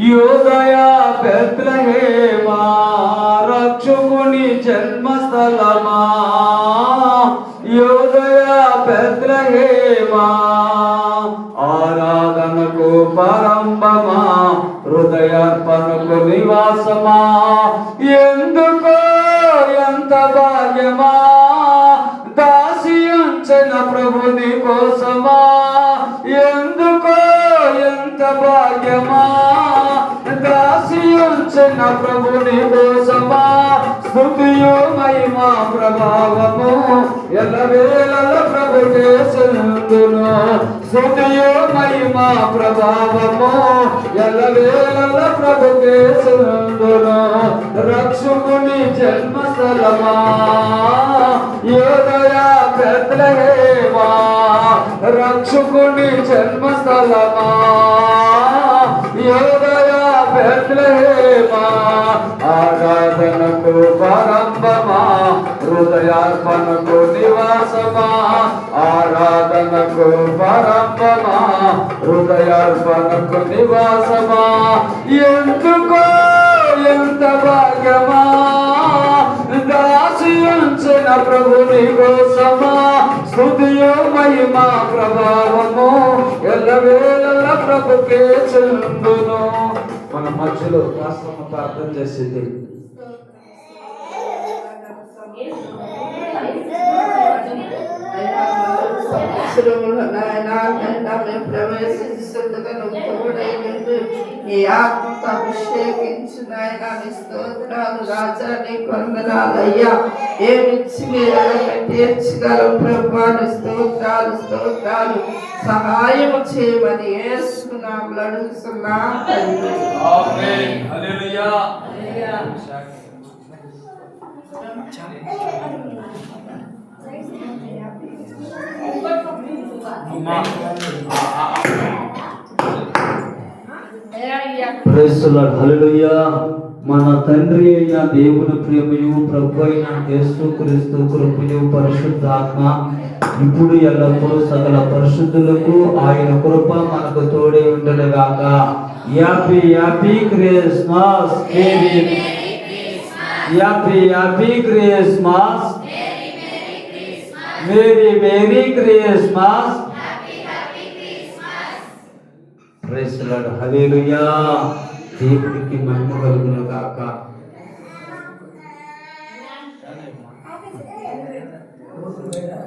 యోదయ బెత్లెహేమా రక్షకుని జన్మస్థలమా యోదయ బెత్లెహేమా ఆరాధనకు ప్రారంభమా హృదయార్పణకు నివాసమా ఎందుకో ఎంత భాగ్యమా దాసి ఉంచిన ప్రభుని కోసమా ఎందుకో ఎంత భాగ్యమా దాసి ఉంచిన ప్రభుని కోసమా స్తుతియు మహిమా ప్రభావము ఎల్లవేళల ప్రభుకే చెందును స్తుతియు మహిమా ప్రభావము ఎల్లవేళల ప్రభుకే చెందును రక్షకుని జన్మస్థలమా యోదయ బెత్లెహేమా రక్షకుని జన్మస్థలమా యోదయ బెత్లెహేమా ఆరాధనకు ప్రారంభమా హృదయార్పణకు నివాసమా ఆరాధనకు ప్రారంభమా హృదయార్పణకు నివాసమా ఎందుకో ఎంత భాగ్యమా దాసి ఉంచిన ప్రభుని కోసమా స్తుతియు మహిమా ప్రభావము ఎల్లవేళల ప్రభుకే చెందును. మన మధ్యలో రాష్ట్రము ప్రార్థన చేసింది. ఈ ఆత్మకు అభిషేకించిన ఆయన స్తోత్రాలు రాజా నీ వందనాలయ్యా. ఏమిచ్చి మీరు తీర్చగలం ప్రభాను స్తోత్రాలు స్తోత్రాలు సహాయం చేయమని యేసునామములో అడుగుతున్నాం తండ్రి. ఆమేన్ హల్లెలూయా. ప్రైజ్ ది లార్డ్ హల్లెలూయా. మన తండ్రి అయిన దేవుని ప్రేమయు ప్రభు అయిన యేసుక్రీస్తు కృపయు పరిశుద్ధాత్మ ఇప్పుడు ఎల్లప్పుడూ సకల పరిశుద్ధులకు ఆయన కృప మనకు తోడే ఉండును గాక. Happy happy Christmas happy happy Christmas merry merry Christmas. Praise the Lord hallelujah. దేవునికి మహిమ కలుగును గాక.